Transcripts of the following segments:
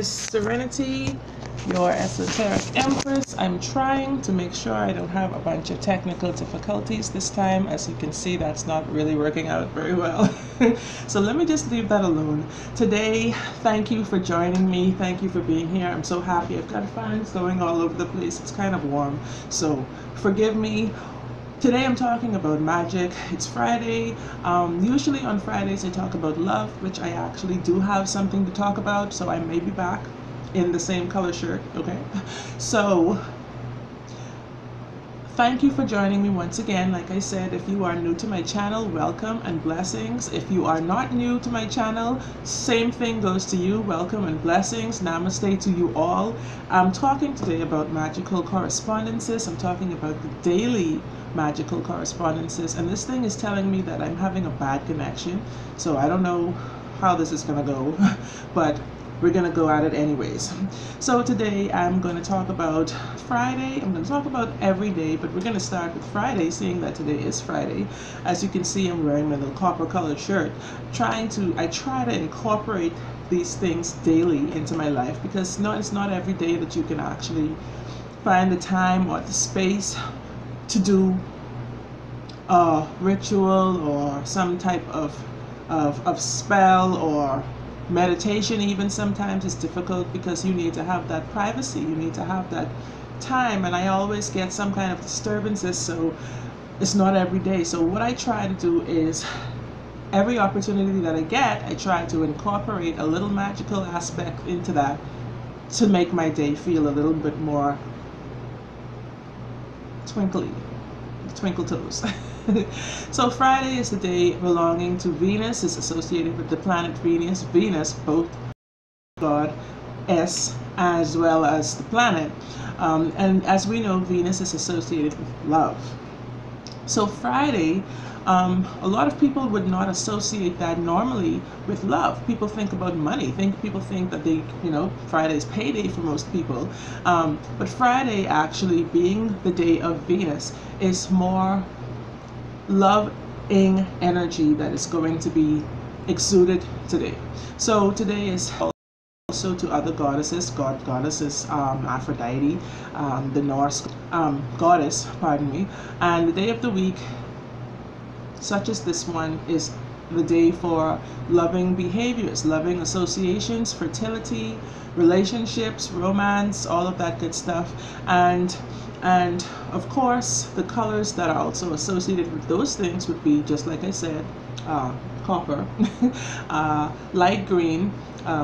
Serenity, your esoteric empress. I'm trying to make sure I don't have a bunch of technical difficulties this time. As you can see, that's not really working out very well. So let me just leave that alone. Today, thank you for joining me. Thank you for being here. I'm so happy. I've got fans going all over the place. It's kind of warm, so forgive me. Today I'm talking about magic. It's Friday. Usually on Fridays I talk about love, which I actually do have something to talk about, so I may be back in the same color shirt, okay? So, thank you for joining me once again. Like I said, if you are new to my channel, welcome and blessings. If you are not new to my channel, same thing goes to you. Welcome and blessings. Namaste to you all. I'm talking today about magical correspondences. I'm talking about the daily magical correspondences, and this thing is telling me that I'm having a bad connection, so I don't know how this is gonna go, but we're gonna go at it anyways. So today I'm going to talk about Friday. I'm going to talk about every day, but we're going to start with Friday, seeing that today is Friday. As you can see, I'm wearing my little copper colored shirt. I try to incorporate these things daily into my life, because it's not every day that you can actually find the time or the space to do a ritual or some type of spell or meditation. Even sometimes it's difficult because you need to have that privacy, you need to have that time, and I always get some kind of disturbances, so it's not every day. So what I try to do is every opportunity that I get, I try to incorporate a little magical aspect into that to make my day feel a little bit more twinkle toes. So Friday is the day belonging to Venus. Is associated with the planet Venus, both God S as well as the planet, and as we know, Venus is associated with love. So Friday, a lot of people would not associate that normally with love. People think about money. People think that Friday is payday for most people. But Friday, actually being the day of Venus, is more loving energy that is going to be exuded today. So today is also to other goddesses, goddesses, Aphrodite, the Norse goddess, pardon me, and the day of the week, such as this one, is the day for loving behaviors, loving associations, fertility, relationships, romance, all of that good stuff. And of course, the colors that are also associated with those things would be, just like I said, copper, light green,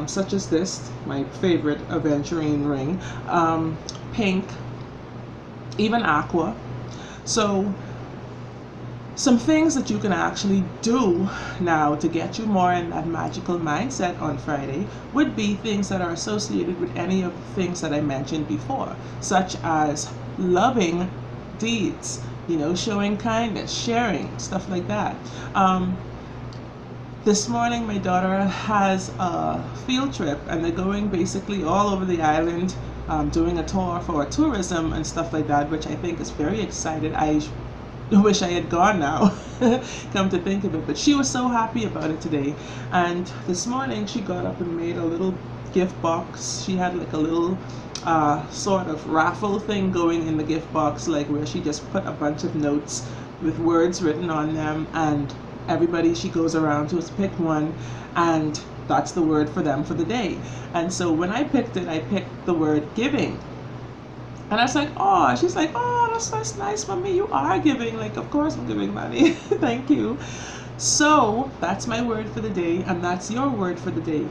such as this, my favorite aventurine ring, pink, even aqua. So some things that you can actually do now to get you more in that magical mindset on Friday would be things that are associated with any of the things that I mentioned before, such as loving deeds, showing kindness, sharing, stuff like that. This morning my daughter has a field trip, and they're going basically all over the island, doing a tour for tourism and stuff like that, which I think is very excited. I wish I had gone now, come to think of it, but she was so happy about it today. And this morning she got up and made a little gift box. She had like a little sort of raffle thing going in the gift box, like where she just put a bunch of notes with words written on them, and everybody she goes around to has picked one, and that's the word for them for the day. And so when I picked it, I picked the word giving. And I was like, oh, she's like, oh, that's nice, mommy, you are giving. Like, of course I'm giving money. Thank you. So that's my word for the day, and that's your word for the day.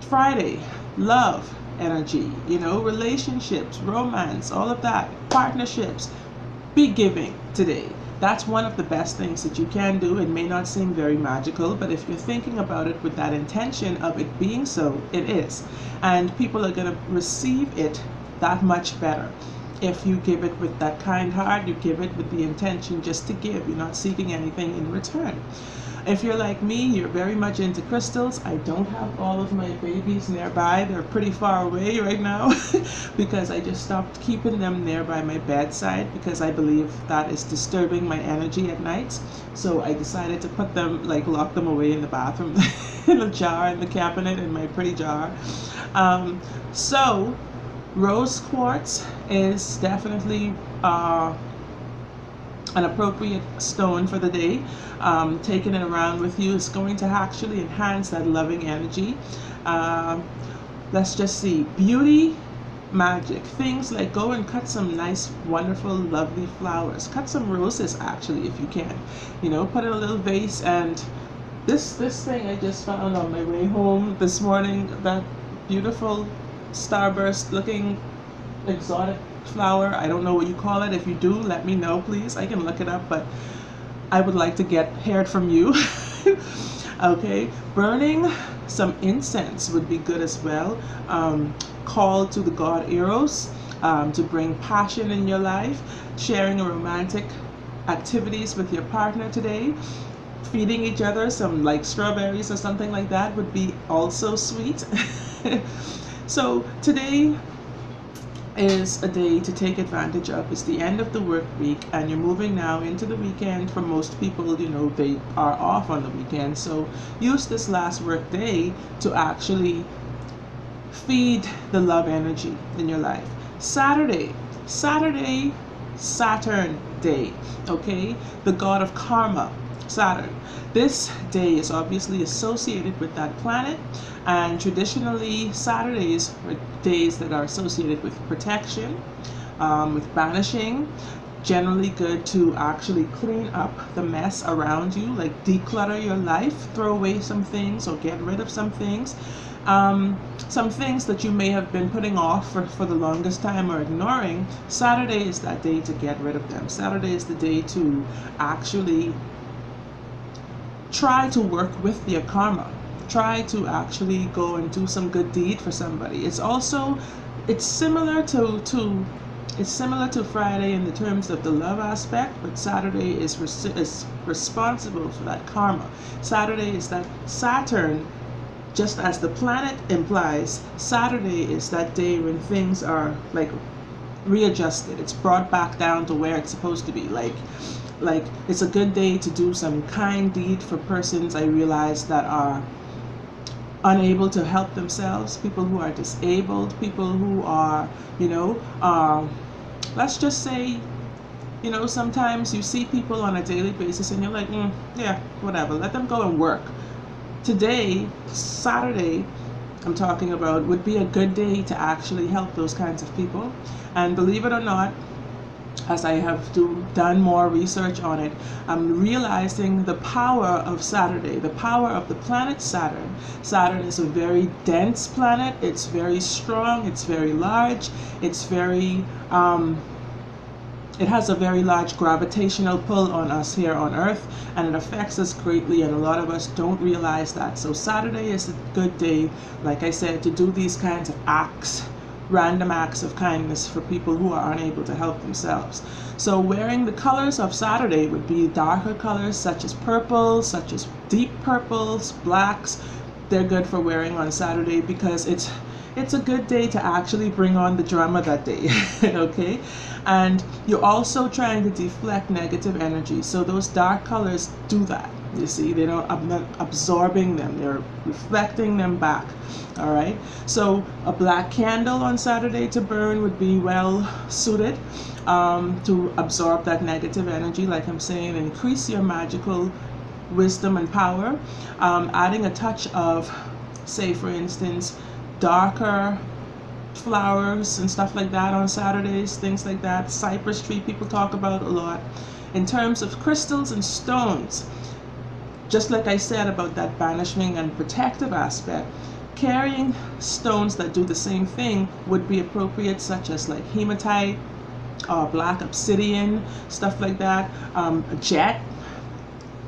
Friday, love energy, relationships, romance, all of that, partnerships. Be giving today. That's one of the best things that you can do. It may not seem very magical, but if you're thinking about it with that intention of it being so, it is. And people are going to receive it that much better. If you give it with that kind heart, you give it with the intention just to give. You're not seeking anything in return. If you're like me, you're very much into crystals. I don't have all of my babies nearby. They're pretty far away right now because I just stopped keeping them nearby my bedside, because I believe that is disturbing my energy at night. So I decided to put them, lock them away in the bathroom in a jar, in the cabinet, in my pretty jar. So rose quartz is definitely an appropriate stone for the day. Taking it around with you is going to actually enhance that loving energy. Let's just see, beauty, magic, things like go and cut some nice, wonderful, lovely flowers. Cut some roses actually if you can. You know, put in a little vase. And this thing I just found on my way home this morning, that beautiful starburst looking exotic flower. I don't know what you call it. If you do, let me know, please. I can look it up, but I would like to hear it from you. Okay, burning some incense would be good as well. Call to the god Eros to bring passion in your life. Sharing a romantic activities with your partner today. Feeding each other some like strawberries or something like that would be also sweet. So today is a day to take advantage of. It's the end of the work week and you're moving now into the weekend. For most people, you know, they are off on the weekend. So use this last work day to actually feed the love energy in your life. Saturday, Saturn day, okay? The god of karma, Saturn. This day is obviously associated with that planet, and traditionally Saturdays are days that are associated with protection, with banishing. Generally good to actually clean up the mess around you, like declutter your life, throw away some things or get rid of some things. Some things that you may have been putting off for the longest time or ignoring. Saturday is that day to get rid of them. Saturday is the day to actually try to work with your karma. Try to actually go and do some good deed for somebody. It's similar to Friday in the terms of the love aspect, but Saturday is responsible for that karma. Saturday is that Saturn, just as the planet implies, Saturday is that day when things are like readjusted. It's brought back down to where it's supposed to be. Like it's a good day to do some kind deed for persons I realize that are unable to help themselves, people who are disabled, people who are, you know, let's just say, you know, sometimes you see people on a daily basis and you're like, yeah, whatever, let them go and work. Today, Saturday, I'm talking about, would be a good day to actually help those kinds of people. And believe it or not, as I have done more research on it, I'm realizing the power of Saturday, the power of the planet Saturn. Saturn is a very dense planet. It's very strong. It's very large. It's very, it has a very large gravitational pull on us here on Earth, and it affects us greatly, and a lot of us don't realize that. So Saturday is a good day, like I said, to do these kinds of acts, random acts of kindness for people who are unable to help themselves. So wearing the colors of Saturday would be darker colors such as purple, such as deep purples, blacks. They're good for wearing on Saturday because it's a good day to actually bring on the drama that day. Okay, and you're also trying to deflect negative energy, so those dark colors do that. You see, they don't, I'm not absorbing them, they're reflecting them back. All right, so a black candle on Saturday to burn would be well suited to absorb that negative energy, like I'm saying, increase your magical wisdom and power. Adding a touch of, say for instance, darker flowers and stuff like that on Saturdays, things like that. Cypress tree people talk about a lot. In terms of crystals and stones, just like I said about that banishing and protective aspect, carrying stones that do the same thing would be appropriate, such as like hematite, black obsidian, stuff like that, jet.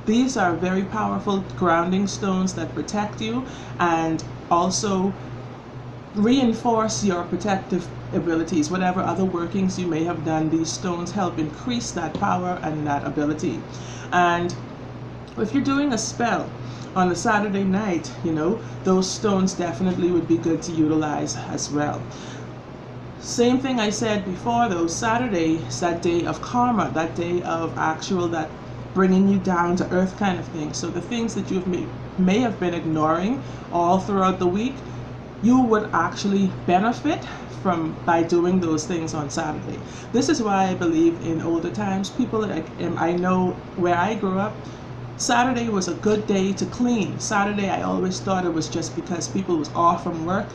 These are very powerful grounding stones that protect you and also reinforce your protective abilities. Whatever other workings you may have done, these stones help increase that power and that ability. And if you're doing a spell on a Saturday night, you know, those stones definitely would be good to utilize as well. Same thing I said before though, Saturday is that day of karma, that day of actual, that bringing you down to earth kind of thing. So the things that you may have been ignoring all throughout the week, you would actually benefit from by doing those things on Saturday. This is why I believe in older times, people like I know where I grew up, Saturday was a good day to clean. Saturday, I always thought it was just because people was off from work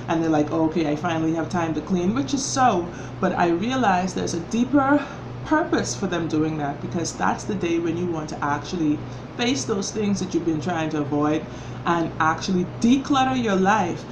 and they're like, okay, I finally have time to clean, which is so, but I realized there's a deeper purpose for them doing that, because that's the day when you want to actually face those things that you've been trying to avoid and actually declutter your life,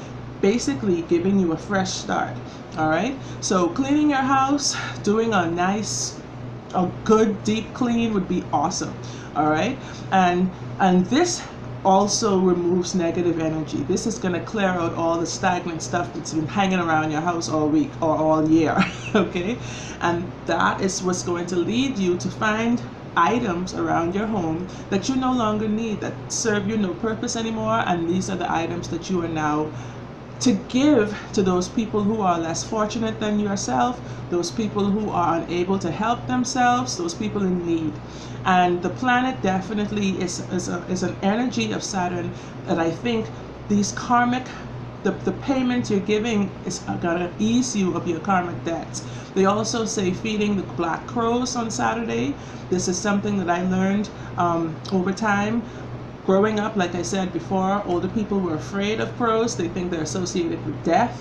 basically giving you a fresh start. All right, so cleaning your house, doing a good deep clean would be awesome. All right, and this also removes negative energy. This is going to clear out all the stagnant stuff that's been hanging around your house all week or all year. Okay, and that is what's going to lead you to find items around your home that you no longer need, that serve you no purpose anymore, and these are the items that you are now to give to those people who are less fortunate than yourself, those people who are unable to help themselves, those people in need. And the planet definitely is an energy of Saturn that I think these karmic, the payment you're giving is going to ease you of your karmic debts. They also say feeding the black crows on Saturday. This is something that I learned over time. Growing up, like I said before, older people were afraid of crows. They think they're associated with death.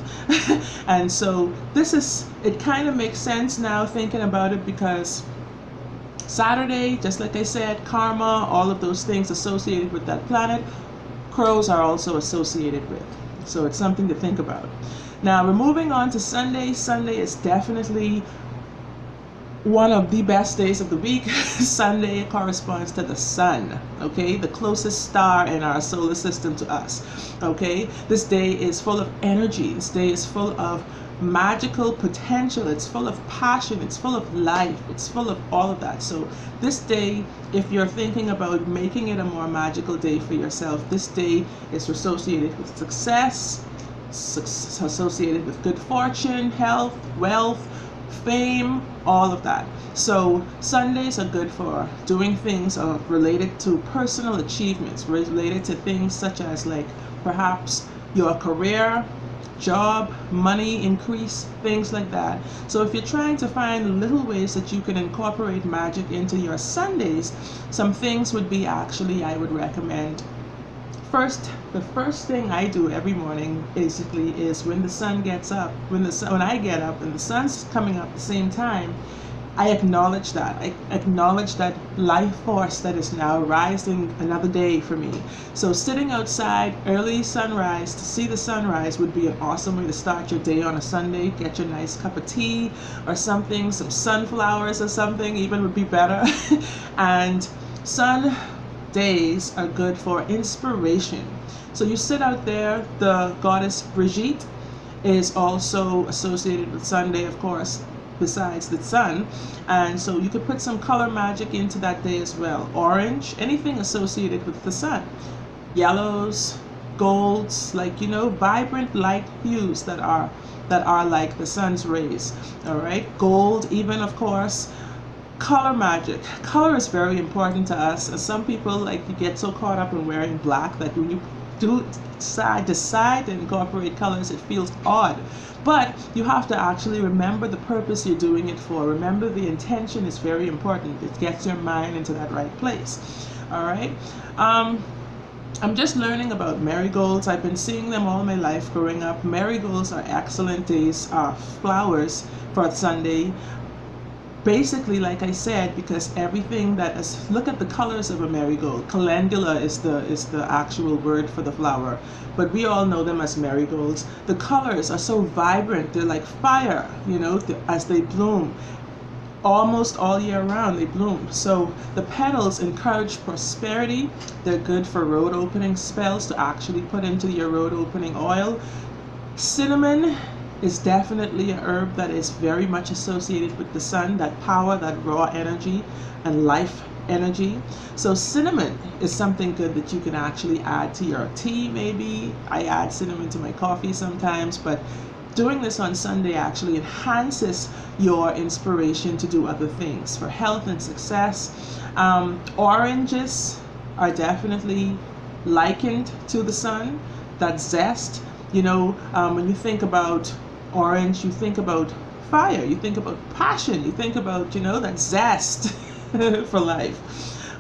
And so it kind of makes sense now thinking about it, because Saturday, just like I said, karma, all of those things associated with that planet, crows are also associated with. So it's something to think about. Now we're moving on to Sunday. Sunday is definitely one of the best days of the week. Sunday corresponds to the sun, okay, the closest star in our solar system to us. Okay, this day is full of energy. This day is full of magical potential. It's full of passion. It's full of life. It's full of all of that. So this day, if you're thinking about making it a more magical day for yourself, this day is associated with success, associated with good fortune, health, wealth, fame, all of that. So Sundays are good for doing things related to personal achievements, related to things such as like perhaps your career, job, money increase, things like that. So if you're trying to find little ways that you can incorporate magic into your Sundays, some things would be actually, I would recommend. The first thing I do every morning basically is when the sun gets up, when I get up and the sun's coming up at the same time, I acknowledge that. I acknowledge that life force that is now rising another day for me. So sitting outside early sunrise to see the sunrise would be an awesome way to start your day on a Sunday. Get your nice cup of tea or something, some sunflowers or something even would be better. And sun days are good for inspiration. So you sit out there. The goddess Brigitte is also associated with Sunday, of course, besides the sun, and so you could put some color magic into that day as well. Orange, anything associated with the sun, yellows, golds, like vibrant light hues that are like the sun's rays. All right, gold, even, of course. Color magic. Color is very important to us, and some people like to get so caught up in wearing black that when you decide to incorporate colors, it feels odd. But you have to actually remember the purpose you're doing it for. Remember, the intention is very important. It gets your mind into that right place. All right. I'm just learning about marigolds. I've been seeing them all my life growing up. Marigolds are excellent flowers for Sunday. Basically, like I said, because everything that is, look at the colors of a marigold. Calendula is the actual word for the flower, but we all know them as marigolds. The colors are so vibrant. They're like fire, as they bloom. Almost all year round they bloom. So the petals encourage prosperity. They're good for road opening spells, to actually put into your road opening oil. Cinnamon is definitely a herb that is very much associated with the sun, that power, that raw energy and life energy. So cinnamon is something good that you can actually add to your tea. Maybe I add cinnamon to my coffee sometimes, but doing this on Sunday actually enhances your inspiration to do other things for health and success. Oranges are definitely likened to the sun, that zest. When you think about orange, you think about fire, you think about passion, you think about, that zest for life.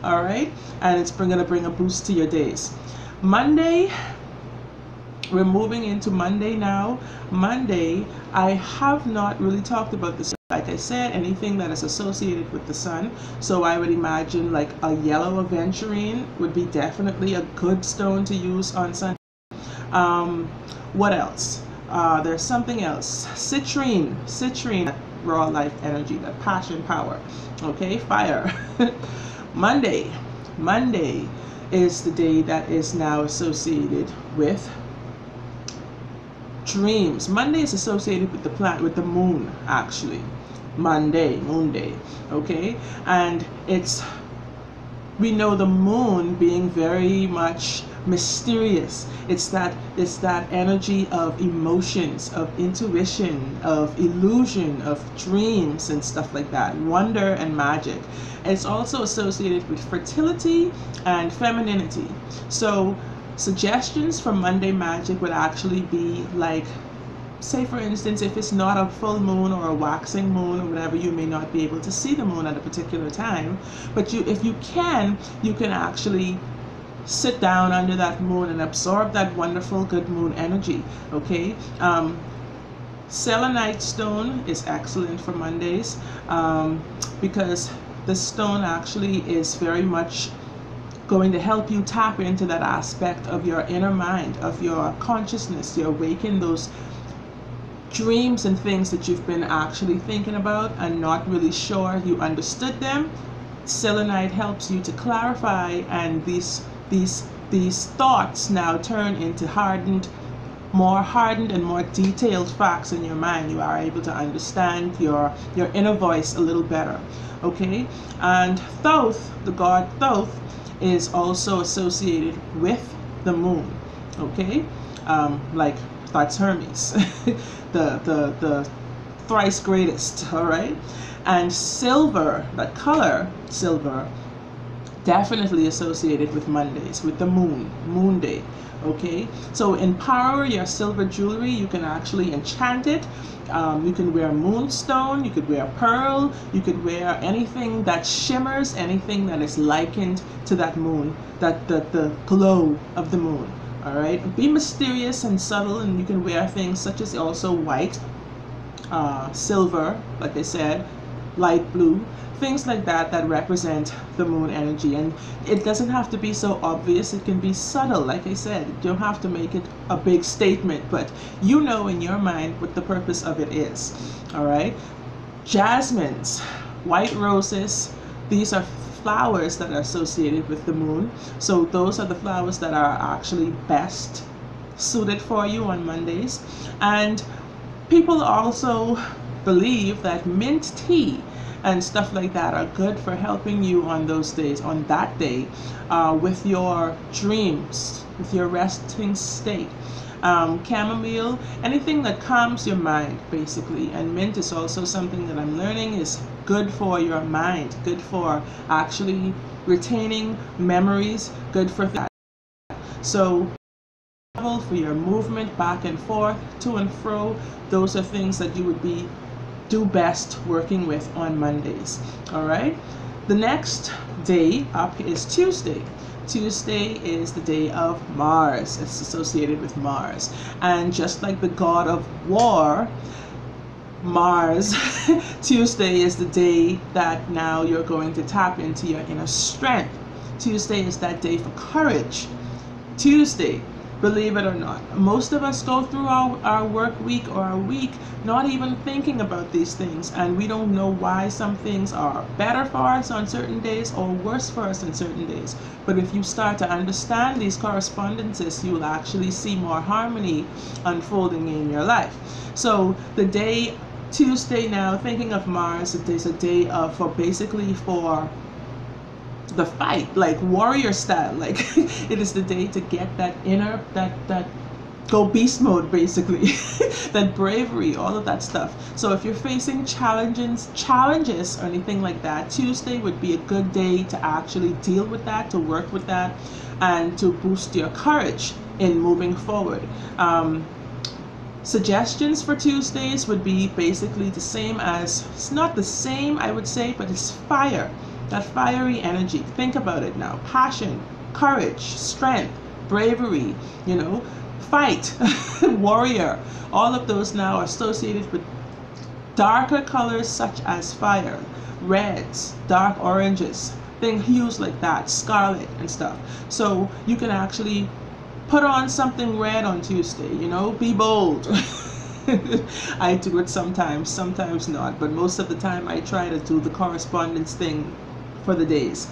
All right, and it's going to bring a boost to your days. Monday, we're moving into Monday now. Monday, I have not really talked about this. Like I said, anything that is associated with the sun. So I would imagine like a yellow aventurine would be definitely a good stone to use on Sunday. What else? There's something else. Citrine, raw life energy, that passion power. Okay, fire. Monday is the day that is now associated with dreams. Monday is associated with the planet, with the moon, actually. Moon day. Okay, and we know the moon being very much mysterious. It's that energy of emotions, of intuition, of illusion, of dreams and stuff like that, wonder and magic. It's also associated with fertility and femininity. So suggestions for Monday magic would actually be like, say for instance, if it's not a full moon or a waxing moon or whatever, you may not be able to see the moon at a particular time, but if you can actually sit down under that moon and absorb that wonderful good moon energy. Okay, selenite stone is excellent for Mondays, because the stone actually is very much going to help you tap into that aspect of your inner mind, of your consciousness. You awaken those dreams and things that you've been actually thinking about and not really sure you understood them. Selenite helps you to clarify, and these thoughts now turn into more hardened and more detailed facts in your mind. You are able to understand your inner voice a little better. Okay, and Thoth, the god Thoth, is also associated with the moon. Okay, like that's Hermes, the thrice greatest. All right, and silver, that color silver, definitely associated with Mondays, with the moon day. Okay, so empower your silver jewelry. You can actually enchant it. You can wear moonstone, you could wear pearl, you could wear anything that shimmers, anything that is likened to that moon, that the glow of the moon. All right, be mysterious and subtle, and you can wear things such as also white, silver, like I said, light blue, things like that that represent the moon energy. And it doesn't have to be so obvious, it can be subtle. Like I said, you don't have to make it a big statement, but you know in your mind what the purpose of it is. All right, jasmines, white roses, these are flowers that are associated with the moon. So those are the flowers that are actually best suited for you on Mondays. And people also believe that mint tea and stuff like that are good for helping you on those days, on that day, with your dreams, with your resting state. Chamomile, anything that calms your mind, basically. And mint is also something that I'm learning is good for your mind, good for actually retaining memories, good for that. So for your movement back and forth, to and fro, those are things that you would do best working with on Mondays. All right, the next day up is Tuesday. Tuesday is the day of Mars. It's associated with Mars, and just like the god of war, Mars, Tuesday is the day that now you're going to tap into your inner strength. Tuesday is that day for courage. Tuesday, believe it or not, most of us go through our work week or our week not even thinking about these things, and we don't know why some things are better for us on certain days or worse for us on certain days. But if you start to understand these correspondences, you will actually see more harmony unfolding in your life. So the day Tuesday, now thinking of Mars, it is a day for the fight, like warrior style. Like it is the day to get that inner, that go beast mode, basically. That bravery, all of that stuff. So if you're facing challenges or anything like that, Tuesday would be a good day to actually deal with that, to work with that, and to boost your courage in moving forward. Suggestions for Tuesdays would be basically the same as, it's not the same, I would say, but it's fire, that fiery energy. Think about it now. Passion, courage, strength, bravery, you know, fight, warrior. All of those now are associated with darker colors such as fire, reds, dark oranges, hues like that, scarlet and stuff. So you can actually put on something red on Tuesday, you know, be bold. I do it sometimes, sometimes not, but most of the time I try to do the correspondence thing for the days.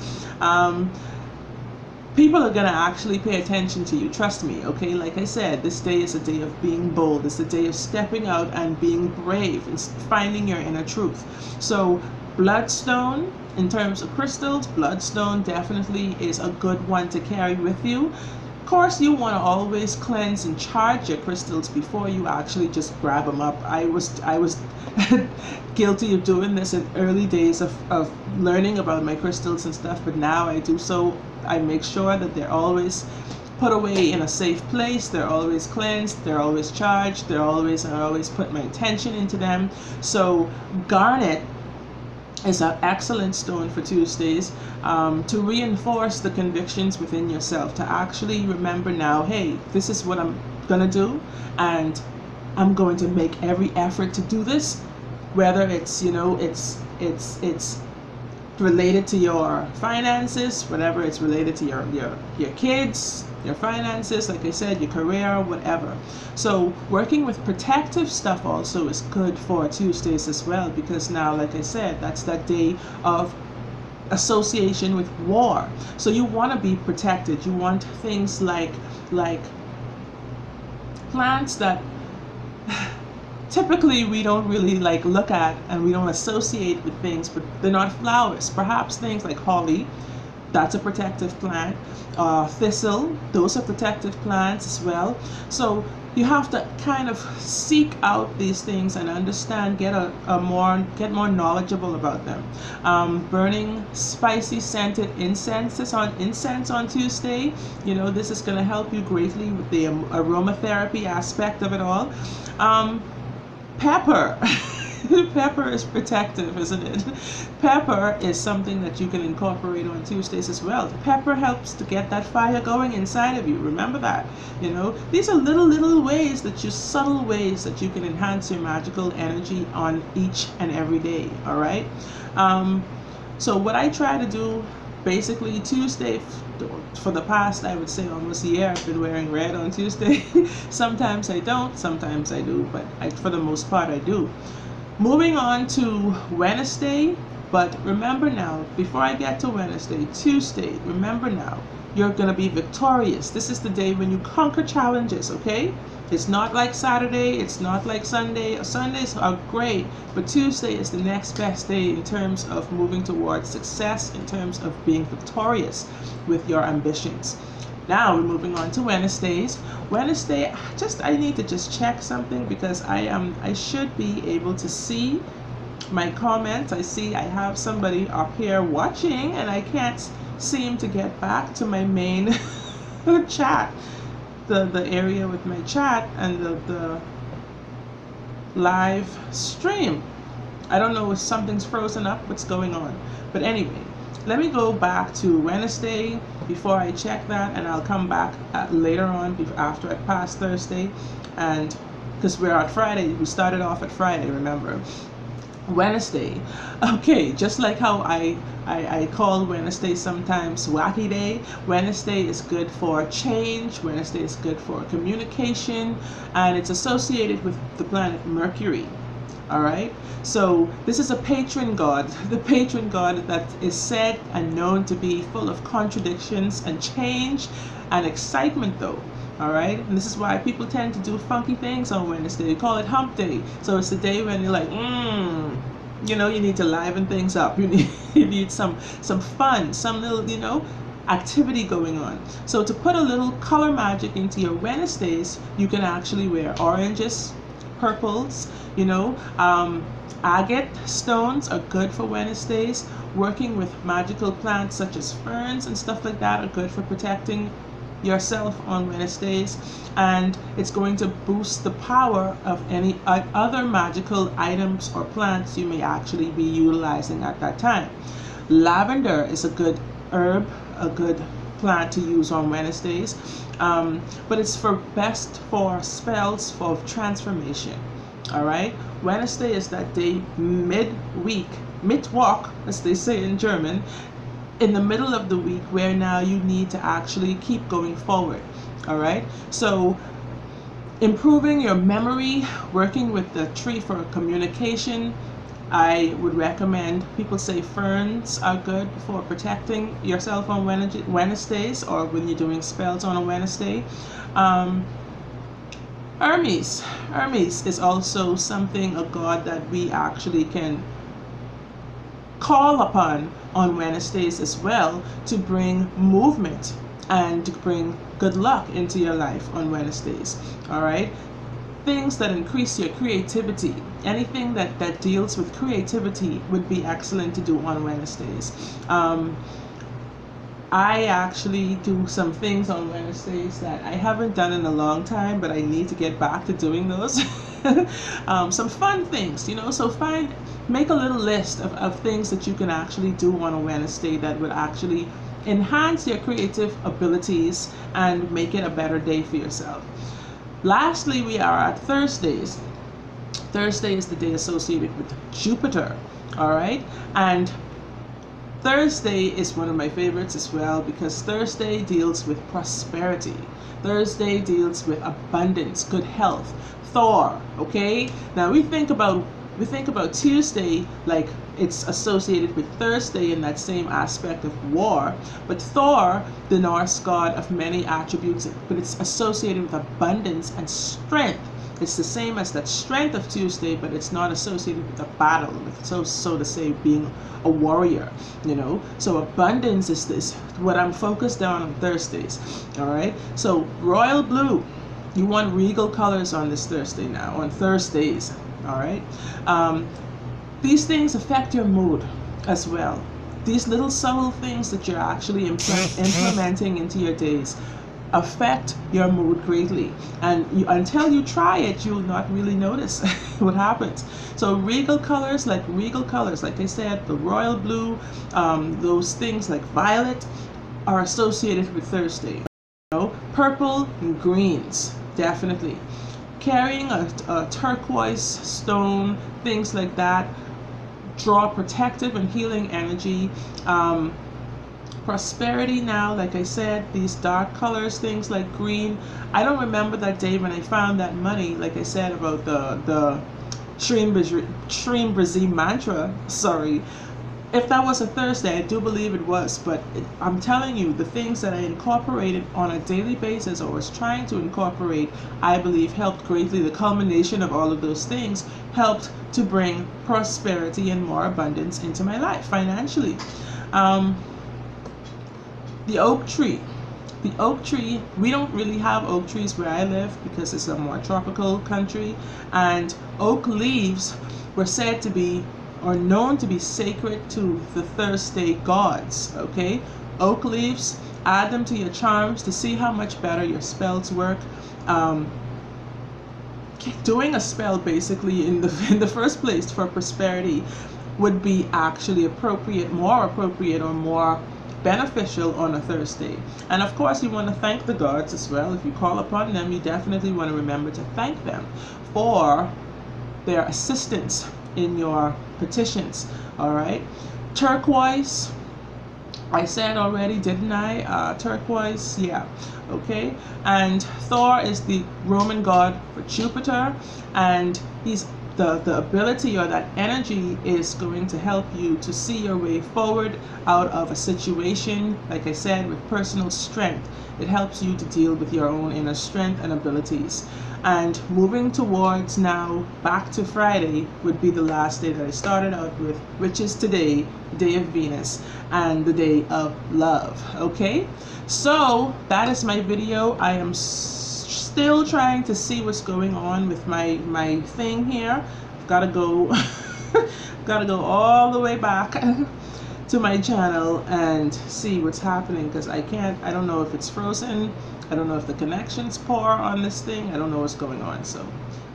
People are going to actually pay attention to you, trust me, okay? Like I said, this day is a day of being bold. It's a day of stepping out and being brave and finding your inner truth. So bloodstone, in terms of crystals, bloodstone definitely is a good one to carry with you. Of course, you want to always cleanse and charge your crystals before you actually just grab them up. I was guilty of doing this in early days of learning about my crystals and stuff, but now I do so. I make sure that they're always put away in a safe place. They're always cleansed. They're always charged. I always put my attention into them. So garnet is an excellent stone for Tuesdays, to reinforce the convictions within yourself, to actually remember now, hey, this is what I'm gonna do, and I'm going to make every effort to do this, whether it's, you know, it's related to your finances, whatever it's related to your kids, your finances, like I said, your career, whatever. So working with protective stuff also is good for Tuesdays as well, because now, like I said, that's that day of association with war. So you want to be protected. You want things like plants that typically we don't really like look at and we don't associate with things, but they're not flowers. Perhaps things like holly, that's a protective plant. Thistle, those are protective plants as well. So you have to kind of seek out these things and understand, get more knowledgeable about them. Burning spicy scented incense on Tuesday. You know, this is going to help you greatly with the aromatherapy aspect of it all. Pepper. Pepper is protective, isn't it? Pepper is something that you can incorporate on Tuesdays as well. Pepper helps to get that fire going inside of you. Remember that. You know, these are little ways subtle ways that you can enhance your magical energy on each and every day. All right. So what I try to do, basically Tuesday, for the past, I would say almost a year, I've been wearing red on Tuesday. Sometimes I don't, sometimes I do, but for the most part I do. Moving on to Wednesday, but remember now, before I get to Wednesday, Tuesday, remember now, you're going to be victorious. This is the day when you conquer challenges, okay? It's not like Saturday, it's not like Sunday. Sundays are great, but Tuesday is the next best day in terms of moving towards success, in terms of being victorious with your ambitions. Now we're moving on to Wednesdays. Wednesday, I need to just check something because I should be able to see my comments. I see I have somebody up here watching and I can't seem to get back to my main chat, the area with my chat and the live stream. I don't know if something's frozen up, what's going on. But anyway, let me go back to Wednesday before I check that, and I'll come back later on after I pass Thursday, and because we're at Friday, we started off at Friday, remember. Wednesday, okay, just like how I call Wednesday sometimes wacky day, Wednesday is good for change, Wednesday is good for communication, and it's associated with the planet Mercury. All right, so this is a patron god, the patron god that is said and known to be full of contradictions and change and excitement though. All right, and this is why people tend to do funky things on Wednesday. They call it hump day. So it's the day when you're like, you know, you need to liven things up. You need some fun, some little, you know, activity going on. So to put a little color magic into your Wednesdays, you can actually wear oranges, purples, you know, agate stones are good for Wednesdays. Working with magical plants such as ferns and stuff like that are good for protecting yourself on Wednesdays, and it's going to boost the power of any other magical items or plants you may actually be utilizing at that time. Lavender is a good herb, a good plant to use on Wednesdays, but it's best for spells for transformation. All right, Wednesday is that day midweek, Mittwoch, as they say in German, in the middle of the week, where now you need to actually keep going forward. All right, so improving your memory, working with the tree for communication. I would recommend, people say ferns are good for protecting yourself on Wednesdays, or when you're doing spells on a Wednesday. Hermes is also something, a god that we actually can call upon on Wednesdays as well, to bring movement and to bring good luck into your life on Wednesdays. All right, things that increase your creativity, anything that deals with creativity would be excellent to do on Wednesdays. I actually do some things on Wednesdays that I haven't done in a long time, but I need to get back to doing those. Some fun things, you know, so make a little list of things that you can actually do on a Wednesday that would actually enhance your creative abilities and make it a better day for yourself. Lastly, we are at Thursdays. Thursday is the day associated with Jupiter, all right? And Thursday is one of my favorites as well, because Thursday deals with prosperity. Thursday deals with abundance, good health. Thor, okay? Now we think about Tuesday like it's associated with Thursday in that same aspect of war, but Thor, the Norse god of many attributes, but it's associated with abundance and strength. It's the same as that strength of Tuesday, but it's not associated with a battle, with so to say being a warrior, you know. So abundance is what I'm focused on Thursdays. All right, so royal blue, you want regal colors on this Thursday now, on Thursdays. All right, these things affect your mood as well. These little subtle things that you're actually implementing into your days affect your mood greatly, and until you try it, you'll not really notice what happens. So regal colors, like I said, the royal blue, those things like violet are associated with Thursday. You know, purple and greens, definitely. Carrying a turquoise stone, things like that, draw protective and healing energy. Prosperity now, like I said, these dark colors, things like green. I don't remember that day when I found that money, like I said, about the Shrim Brazil mantra. Sorry. If that was a Thursday, I do believe it was, but I'm telling you, the things that I incorporated on a daily basis, or was trying to incorporate, I believe helped greatly. The culmination of all of those things helped to bring prosperity and more abundance into my life financially. The oak tree. The oak tree, we don't really have oak trees where I live because it's a more tropical country, and oak leaves were said to be, or known to be, sacred to the Thursday gods, okay? Oak leaves, add them to your charms to see how much better your spells work. Doing a spell basically in the first place for prosperity would be actually more appropriate or more beneficial on a Thursday. And of course, you want to thank the gods as well. If you call upon them, you definitely want to remember to thank them for their assistance in your petitions. All right, turquoise, I said already, didn't I? Turquoise, yeah, okay. And Thor is the Roman god for Jupiter, and he's the ability, or that energy, is going to help you to see your way forward out of a situation, like I said, with personal strength. It helps you to deal with your own inner strength and abilities. And moving towards now, back to Friday, would be the last day that I started out with, which is today, the day of Venus, and the day of love, okay? So that is my video. I am still trying to see what's going on with my thing here. I've got to go gotta go all the way back to my channel and see what's happening, because I don't know if it's frozen. I don't know if the connection's poor on this thing. I don't know what's going on. So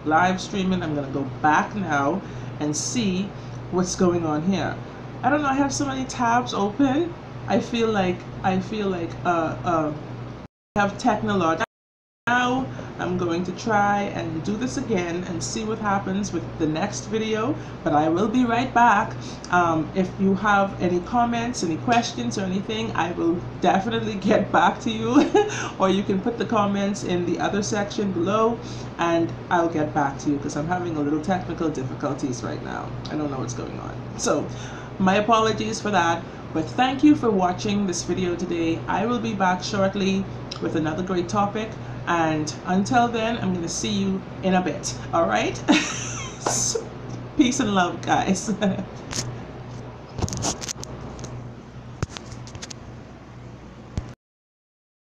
live streaming, I'm gonna go back now and see what's going on here. I don't know, I have so many tabs open. I feel like I have technology. Now I'm going to try and do this again and see what happens with the next video, but I will be right back. If you have any comments, any questions or anything, I will definitely get back to you or you can put the comments in the other section below and I'll get back to you, because I'm having a little technical difficulties right now. I don't know what's going on. So my apologies for that, but thank you for watching this video today. I will be back shortly with another great topic. And until then, I'm going to see you in a bit. All right? Peace and love, guys.